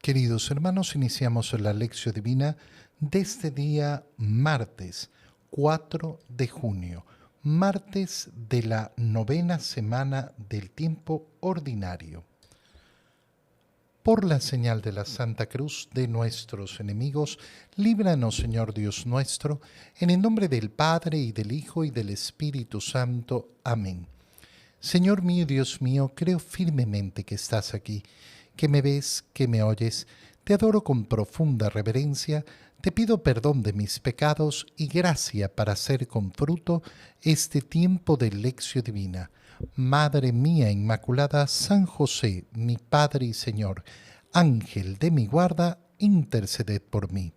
Queridos hermanos, iniciamos la lección divina de este día martes 4 de junio, martes de la novena semana del tiempo ordinario. Por la señal de la Santa Cruz de nuestros enemigos, líbranos, Señor Dios nuestro, en el nombre del Padre, y del Hijo, y del Espíritu Santo. Amén. Señor mío, Dios mío, creo firmemente que estás aquí, que me ves, que me oyes. Te adoro con profunda reverencia, te pido perdón de mis pecados y gracia para hacer con fruto este tiempo de lección divina. Madre mía Inmaculada, San José, mi Padre y Señor, Ángel de mi guarda, interceded por mí.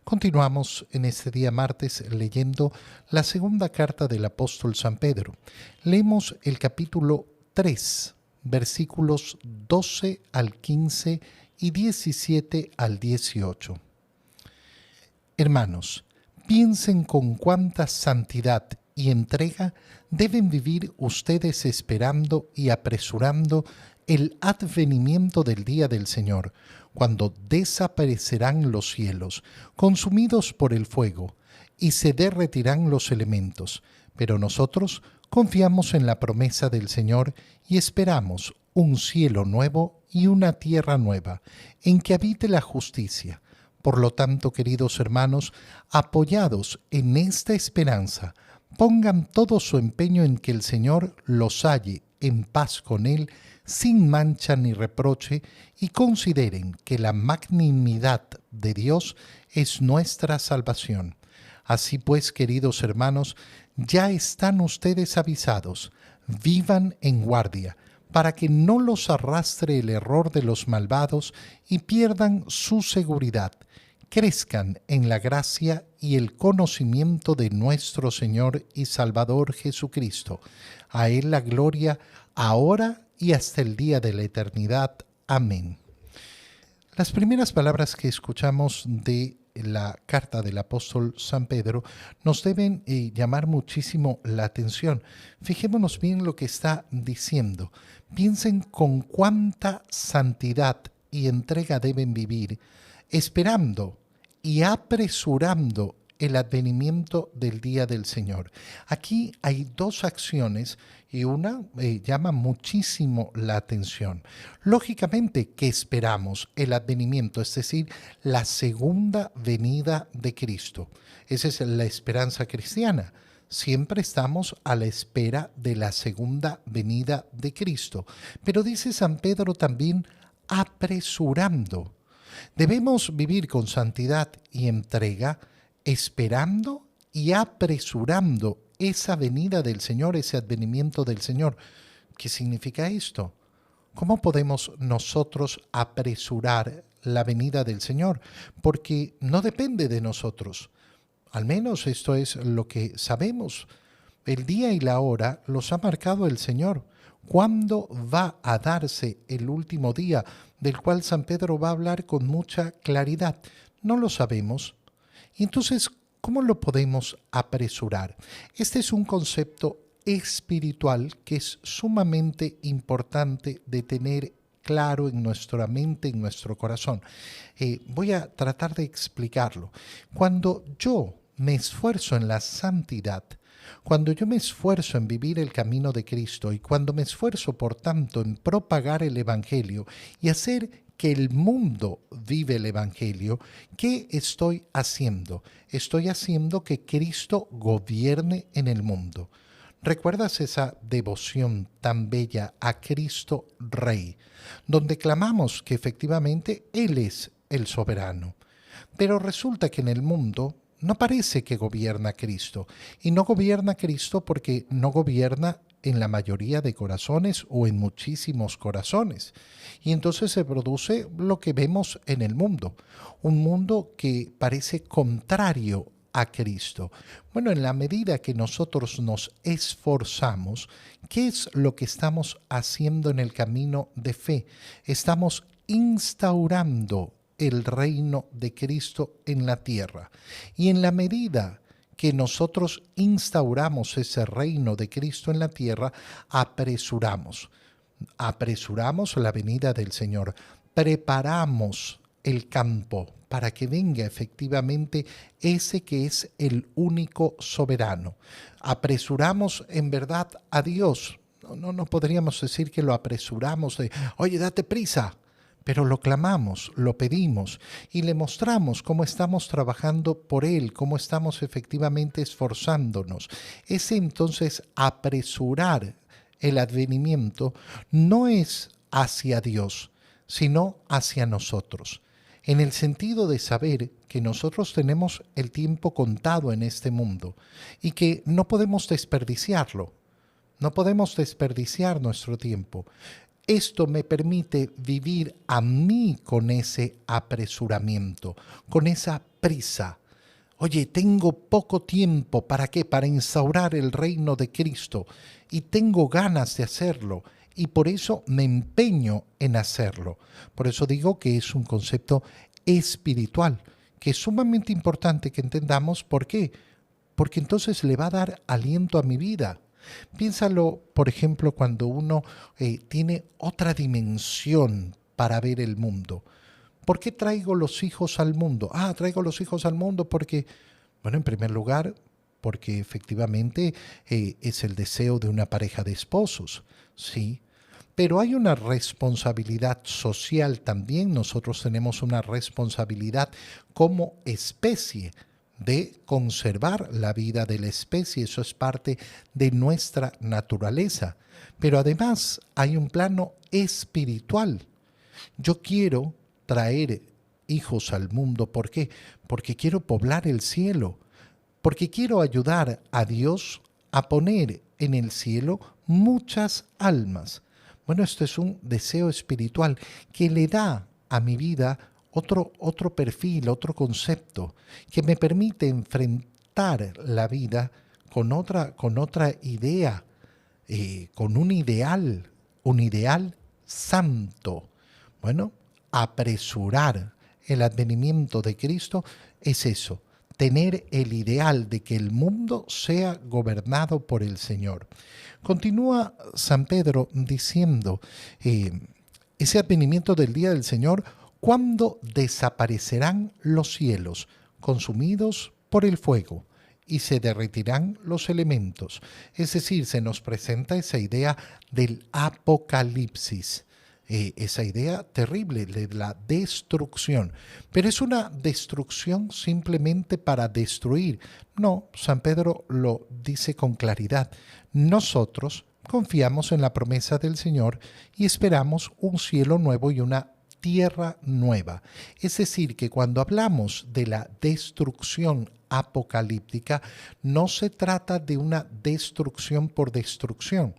Continuamos en este día martes leyendo la segunda carta del apóstol San Pedro. Leemos el capítulo 3, versículos 12 al 15 y 17 al 18. Hermanos, piensen con cuánta santidad y entrega deben vivir ustedes esperando y apresurando el advenimiento del día del Señor, cuando desaparecerán los cielos, consumidos por el fuego, y se derretirán los elementos. Pero nosotros confiamos en la promesa del Señor y esperamos un cielo nuevo y una tierra nueva, en que habite la justicia. Por lo tanto, queridos hermanos, apoyados en esta esperanza, pongan todo su empeño en que el Señor los halle en paz con Él, sin mancha ni reproche, y consideren que la magnanimidad de Dios es nuestra salvación. Así pues, queridos hermanos, ya están ustedes avisados, vivan en guardia, para que no los arrastre el error de los malvados y pierdan su seguridad. Crezcan en la gracia y el conocimiento de nuestro Señor y Salvador Jesucristo. A Él la gloria, ahora y hasta el día de la eternidad. Amén. Las primeras palabras que escuchamos de la carta del apóstol San Pedro nos deben llamar muchísimo la atención. Fijémonos bien lo que está diciendo. Piensen con cuánta santidad y entrega deben vivir, esperando y apresurando el advenimiento del día del Señor. Aquí hay dos acciones y una llama muchísimo la atención. Lógicamente, ¿qué esperamos? El advenimiento, es decir, la segunda venida de Cristo. Esa es la esperanza cristiana. Siempre estamos a la espera de la segunda venida de Cristo. Pero dice San Pedro también, apresurando. Debemos vivir con santidad y entrega, esperando y apresurando esa venida del Señor, ese advenimiento del Señor. ¿Qué significa esto? ¿Cómo podemos nosotros apresurar la venida del Señor? Porque no depende de nosotros. Al menos esto es lo que sabemos. El día y la hora los ha marcado el Señor. ¿Cuándo va a darse el último día, del cual San Pedro va a hablar con mucha claridad? No lo sabemos. Y entonces, ¿cómo lo podemos apresurar? Este es un concepto espiritual que es sumamente importante de tener claro en nuestra mente, en nuestro corazón. Voy a tratar de explicarlo. Cuando yo me esfuerzo en la santidad, cuando yo me esfuerzo en vivir el camino de Cristo y cuando me esfuerzo, por tanto, en propagar el Evangelio y hacer que el mundo vive el Evangelio, ¿qué estoy haciendo? Estoy haciendo que Cristo gobierne en el mundo. ¿Recuerdas esa devoción tan bella a Cristo Rey, donde clamamos que efectivamente Él es el soberano? Pero resulta que en el mundo no parece que gobierna Cristo, y no gobierna Cristo porque no gobierna en la mayoría de corazones o en muchísimos corazones. Y entonces se produce lo que vemos en el mundo, un mundo que parece contrario a Cristo. Bueno, en la medida que nosotros nos esforzamos, ¿qué es lo que estamos haciendo en el camino de fe? Estamos instaurando el reino de Cristo en la tierra. Y en la medida que nosotros instauramos ese reino de Cristo en la tierra, apresuramos la venida del Señor, preparamos el campo para que venga efectivamente ese que es el único soberano. Apresuramos en verdad a Dios. No podríamos decir que lo apresuramos de, oye, date prisa. Pero lo clamamos, lo pedimos y le mostramos cómo estamos trabajando por Él, cómo estamos efectivamente esforzándonos. Ese entonces apresurar el advenimiento no es hacia Dios, sino hacia nosotros, en el sentido de saber que nosotros tenemos el tiempo contado en este mundo y que no podemos desperdiciarlo, no podemos desperdiciar nuestro tiempo. Esto me permite vivir a mí con ese apresuramiento, con esa prisa. Oye, tengo poco tiempo, ¿para qué? Para instaurar el reino de Cristo y tengo ganas de hacerlo y por eso me empeño en hacerlo. Por eso digo que es un concepto espiritual, que es sumamente importante que entendamos. ¿Por qué? Porque entonces le va a dar aliento a mi vida. Piénsalo, por ejemplo, cuando uno tiene otra dimensión para ver el mundo. ¿Por qué traigo los hijos al mundo? Traigo los hijos al mundo porque, bueno, en primer lugar, porque efectivamente es el deseo de una pareja de esposos, ¿sí? Pero hay una responsabilidad social también. Nosotros tenemos una responsabilidad como especie de conservar la vida de la especie. Eso es parte de nuestra naturaleza. Pero además hay un plano espiritual. Yo quiero traer hijos al mundo. ¿Por qué? Porque quiero poblar el cielo. Porque quiero ayudar a Dios a poner en el cielo muchas almas. Bueno, esto es un deseo espiritual que le da a mi vida otro perfil, otro concepto, que me permite enfrentar la vida con otra idea, con un ideal santo. Bueno, apresurar el advenimiento de Cristo es eso, tener el ideal de que el mundo sea gobernado por el Señor. Continúa San Pedro diciendo, ese advenimiento del día del Señor, ¿cuándo desaparecerán los cielos, consumidos por el fuego, y se derretirán los elementos? Es decir, se nos presenta esa idea del apocalipsis, esa idea terrible de la destrucción. Pero es una destrucción simplemente para destruir. No, San Pedro lo dice con claridad. Nosotros confiamos en la promesa del Señor y esperamos un cielo nuevo y una tierra nueva. Es decir, que cuando hablamos de la destrucción apocalíptica, no se trata de una destrucción por destrucción,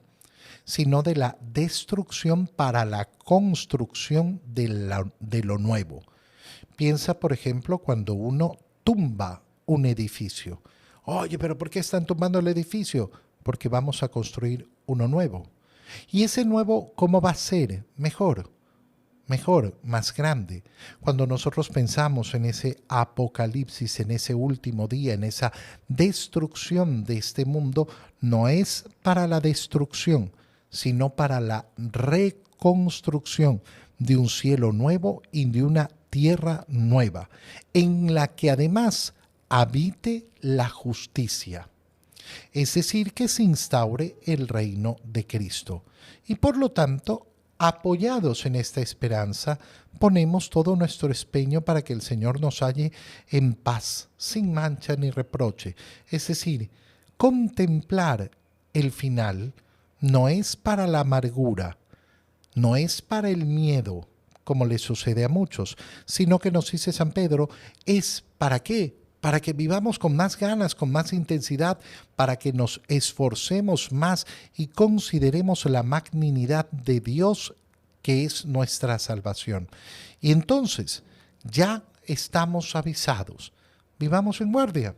sino de la destrucción para la construcción de lo nuevo. Piensa, por ejemplo, cuando uno tumba un edificio. Oye, pero ¿por qué están tumbando el edificio? Porque vamos a construir uno nuevo. ¿Y ese nuevo cómo va a ser? Mejor, más grande. Cuando nosotros pensamos en ese apocalipsis, en ese último día, en esa destrucción de este mundo, no es para la destrucción, sino para la reconstrucción de un cielo nuevo y de una tierra nueva, en la que además habite la justicia. Es decir, que se instaure el reino de Cristo. Y por lo tanto, apoyados en esta esperanza, ponemos todo nuestro empeño para que el Señor nos halle en paz, sin mancha ni reproche. Es decir, contemplar el final no es para la amargura, no es para el miedo, como le sucede a muchos, sino que nos dice San Pedro, es ¿para qué? Para que vivamos con más ganas, con más intensidad, para que nos esforcemos más y consideremos la magnanimidad de Dios, que es nuestra salvación. Y entonces ya estamos avisados. Vivamos en guardia,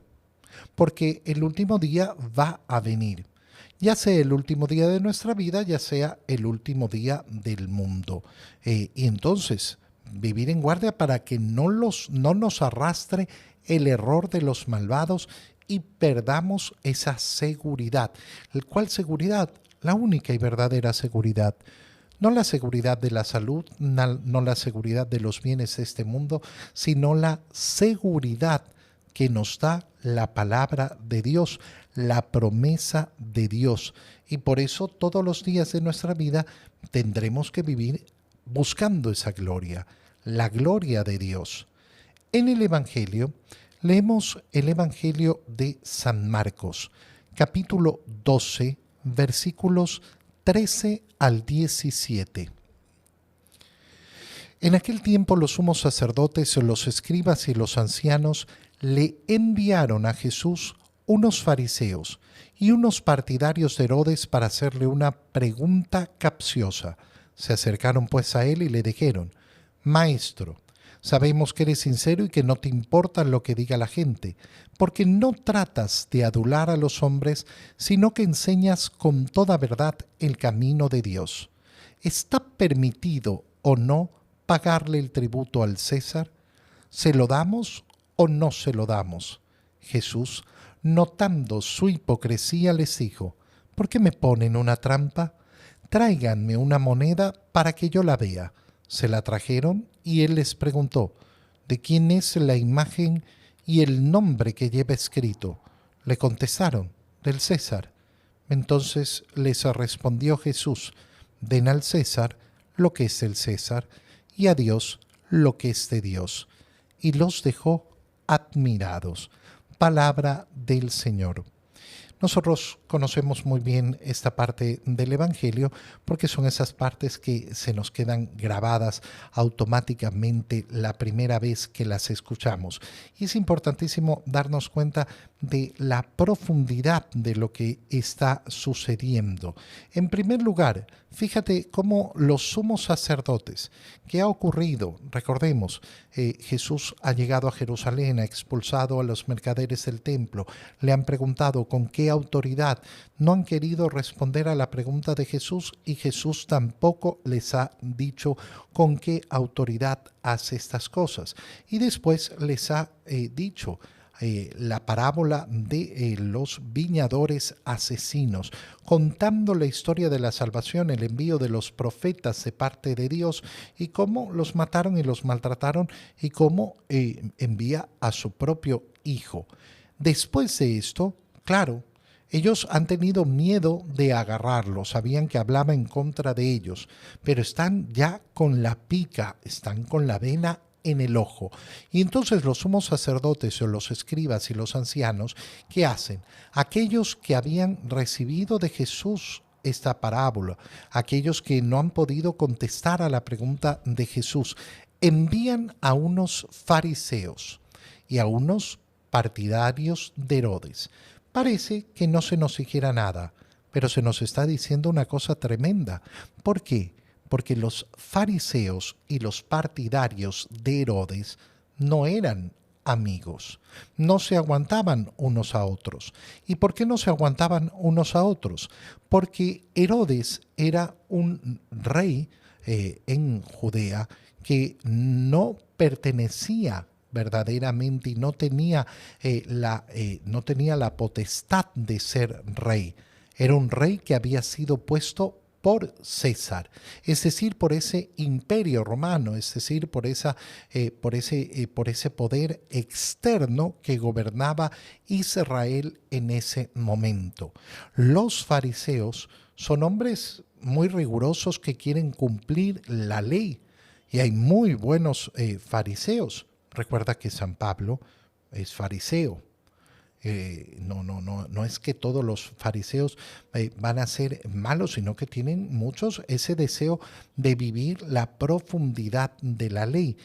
porque el último día va a venir. Ya sea el último día de nuestra vida, ya sea el último día del mundo. Y entonces, vivir en guardia para que no nos arrastre el error de los malvados y perdamos esa seguridad. ¿Cuál seguridad? La única y verdadera seguridad. No la seguridad de la salud, no la seguridad de los bienes de este mundo, sino la seguridad que nos da la palabra de Dios, la promesa de Dios. Y por eso todos los días de nuestra vida tendremos que vivir buscando esa gloria, la gloria de Dios. En el Evangelio, leemos el Evangelio de San Marcos, capítulo 12, versículos 13 al 17. En aquel tiempo los sumos sacerdotes, los escribas y los ancianos le enviaron a Jesús unos fariseos y unos partidarios de Herodes para hacerle una pregunta capciosa. Se acercaron pues a él y le dijeron: Maestro, sabemos que eres sincero y que no te importa lo que diga la gente, porque no tratas de adular a los hombres, sino que enseñas con toda verdad el camino de Dios. ¿Está permitido o no pagarle el tributo al César? ¿Se lo damos o no se lo damos? Jesús, notando su hipocresía, les dijo: ¿Por qué me ponen una trampa? Tráiganme una moneda para que yo la vea. Se la trajeron y él les preguntó: ¿de quién es la imagen y el nombre que lleva escrito? Le contestaron: del César. Entonces les respondió Jesús: den al César lo que es del César y a Dios lo que es de Dios. Y los dejó admirados. Palabra del Señor. Nosotros conocemos muy bien esta parte del Evangelio porque son esas partes que se nos quedan grabadas automáticamente la primera vez que las escuchamos. Y es importantísimo darnos cuenta de la profundidad de lo que está sucediendo. En primer lugar, fíjate cómo los sumos sacerdotes, ¿qué ha ocurrido? Recordemos, Jesús ha llegado a Jerusalén, ha expulsado a los mercaderes del templo, le han preguntado con qué autoridad, no han querido responder a la pregunta de Jesús y Jesús tampoco les ha dicho con qué autoridad hace estas cosas. Y después les ha dicho la parábola de los viñadores asesinos, contando la historia de la salvación, el envío de los profetas de parte de Dios y cómo los mataron y los maltrataron y cómo envía a su propio hijo. Después de esto, claro, ellos han tenido miedo de agarrarlo, sabían que hablaba en contra de ellos, pero están ya con la pica, están con la vena en el ojo. Y entonces los sumos sacerdotes o los escribas y los ancianos, ¿qué hacen? Aquellos que habían recibido de Jesús esta parábola, aquellos que no han podido contestar a la pregunta de Jesús, envían a unos fariseos y a unos partidarios de Herodes. Parece que no se nos dijera nada, pero se nos está diciendo una cosa tremenda. ¿Por qué? Porque los fariseos y los partidarios de Herodes no eran amigos, no se aguantaban unos a otros. ¿Y por qué no se aguantaban unos a otros? Porque Herodes era un rey en Judea que no pertenecía verdaderamente y no tenía la potestad de ser rey. Era un rey que había sido puesto por César, es decir, por ese imperio romano, es decir, por ese poder externo que gobernaba Israel en ese momento. Los fariseos son hombres muy rigurosos que quieren cumplir la ley y hay muy buenos fariseos. Recuerda que San Pablo es fariseo. No es que todos los fariseos van a ser malos, sino que tienen muchos ese deseo de vivir la profundidad de la ley.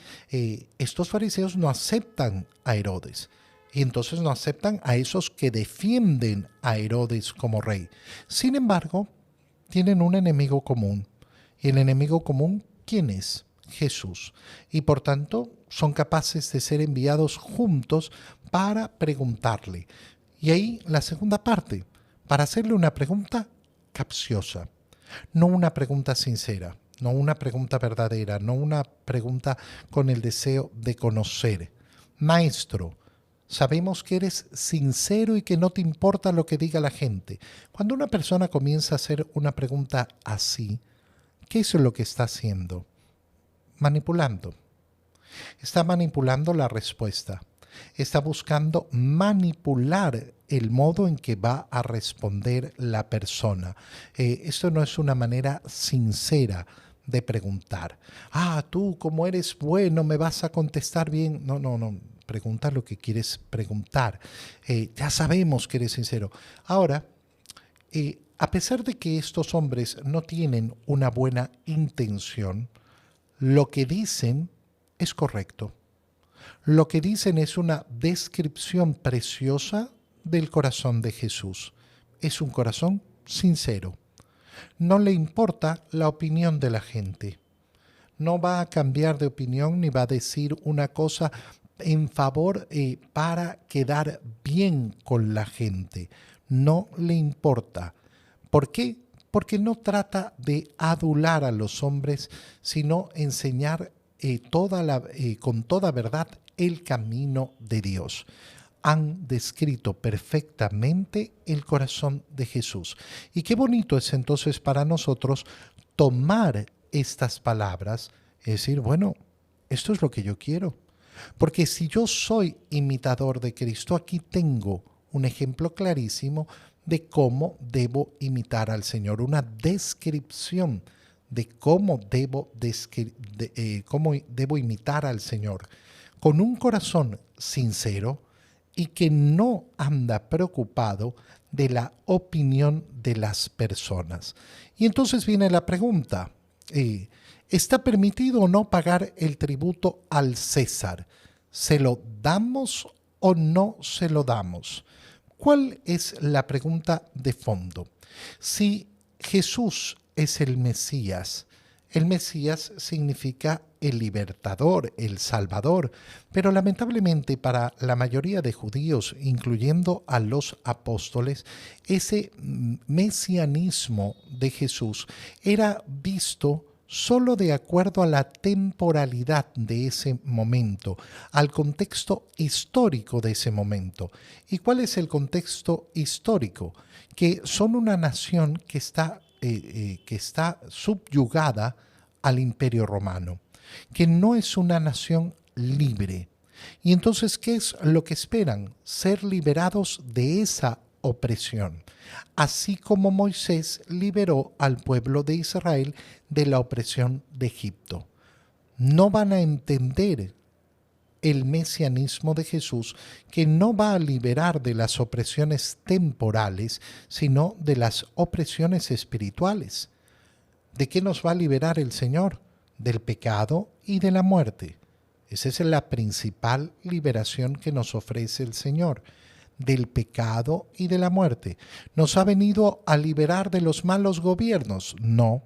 Estos fariseos no aceptan a Herodes y entonces no aceptan a esos que defienden a Herodes como rey. Sin embargo, tienen un enemigo común. ¿Y el enemigo común quién es? Jesús. Y por tanto son capaces de ser enviados juntos para preguntarle. Y ahí la segunda parte, para hacerle una pregunta capciosa, no una pregunta sincera, no una pregunta verdadera, no una pregunta con el deseo de conocer. Maestro, sabemos que eres sincero y que no te importa lo que diga la gente. Cuando una persona comienza a hacer una pregunta así, ¿Qué es lo que está haciendo? Manipulando. Está manipulando la respuesta. Está buscando manipular el modo en que va a responder la persona. Esto no es una manera sincera de preguntar. Tú como eres bueno me vas a contestar bien. No, no, no. Pregunta lo que quieres preguntar. Ya sabemos que eres sincero. Ahora, a pesar de que estos hombres no tienen una buena intención, lo que dicen es correcto. Lo que dicen es una descripción preciosa del corazón de Jesús. Es un corazón sincero. No le importa la opinión de la gente. No va a cambiar de opinión ni va a decir una cosa en favor para quedar bien con la gente. No le importa. ¿Por qué? Porque no trata de adular a los hombres, sino enseñar con toda verdad el camino de Dios. Han descrito perfectamente el corazón de Jesús. Y qué bonito es entonces para nosotros tomar estas palabras y decir, bueno, esto es lo que yo quiero. Porque si yo soy imitador de Cristo, aquí tengo un ejemplo clarísimo de cómo debo imitar al Señor, una descripción de cómo debo imitar al Señor, con un corazón sincero y que no anda preocupado de la opinión de las personas. Y entonces viene la pregunta, ¿está permitido o no pagar el tributo al César? ¿Se lo damos o no se lo damos? ¿Cuál es la pregunta de fondo? Si Jesús es el Mesías significa el libertador, el salvador, pero lamentablemente para la mayoría de judíos, incluyendo a los apóstoles, ese mesianismo de Jesús era visto solo de acuerdo a la temporalidad de ese momento, al contexto histórico de ese momento. ¿Y cuál es el contexto histórico? Que son una nación que está subyugada al Imperio Romano, que no es una nación libre. Y entonces, ¿qué es lo que esperan? Ser liberados de esa opresión, así como Moisés liberó al pueblo de Israel de la opresión de Egipto. No van a entender el mesianismo de Jesús, que no va a liberar de las opresiones temporales, sino de las opresiones espirituales. ¿De qué nos va a liberar el Señor? Del pecado y de la muerte. Esa es la principal liberación que nos ofrece el Señor, del pecado y de la muerte. ¿Nos ha venido a liberar de los malos gobiernos? No.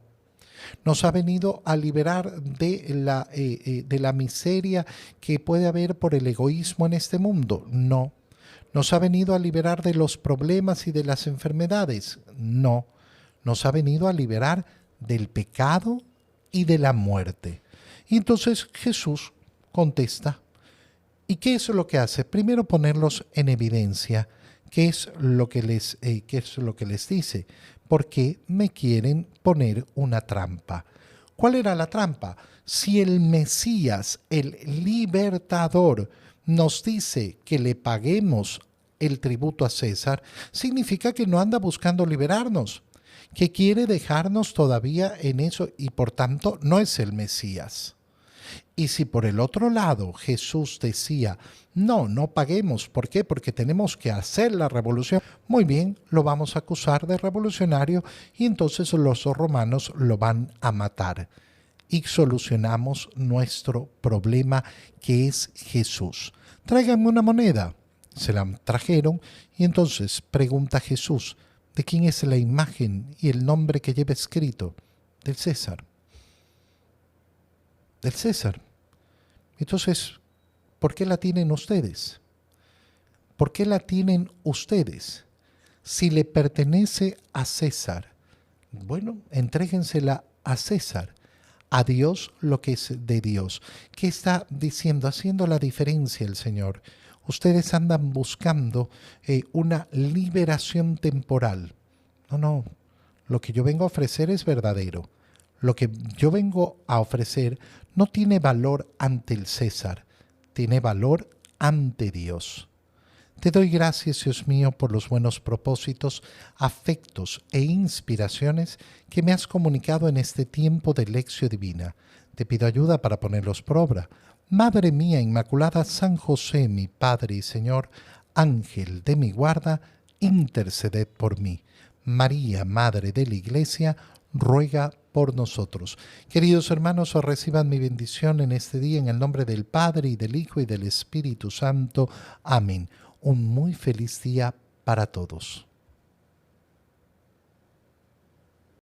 ¿Nos ha venido a liberar de la miseria que puede haber por el egoísmo en este mundo? No. ¿Nos ha venido a liberar de los problemas y de las enfermedades? No. Nos ha venido a liberar del pecado y de la muerte. Y entonces Jesús contesta. ¿Y qué es lo que hace? Primero ponerlos en evidencia. ¿Qué es lo que les dice? ¿Por qué me quieren poner una trampa? ¿Cuál era la trampa? Si el Mesías, el libertador, nos dice que le paguemos el tributo a César, significa que no anda buscando liberarnos, que quiere dejarnos todavía en eso y por tanto no es el Mesías. Y si por el otro lado Jesús decía, no paguemos, ¿por qué? Porque tenemos que hacer la revolución. Muy bien, lo vamos a acusar de revolucionario y entonces los romanos lo van a matar. Y solucionamos nuestro problema, que es Jesús. Tráiganme una moneda. Se la trajeron y entonces pregunta Jesús, ¿de quién es la imagen y el nombre que lleva escrito? Del César. Del César. Entonces, ¿por qué la tienen ustedes? ¿Por qué la tienen ustedes? Si le pertenece a César, bueno, entréguensela a César. A Dios lo que es de Dios. ¿Qué está diciendo? Haciendo la diferencia el Señor. Ustedes andan buscando una liberación temporal. No, lo que yo vengo a ofrecer es verdadero. Lo que yo vengo a ofrecer no tiene valor ante el César, tiene valor ante Dios. Te doy gracias, Dios mío, por los buenos propósitos, afectos e inspiraciones que me has comunicado en este tiempo de lección divina. Te pido ayuda para ponerlos por obra. Madre mía Inmaculada, San José, mi Padre y Señor, Ángel de mi guarda, interceded por mí. María, Madre de la Iglesia, ruega por nosotros. Queridos hermanos, reciban mi bendición en este día en el nombre del Padre y del Hijo y del Espíritu Santo. Amén. Un muy feliz día para todos.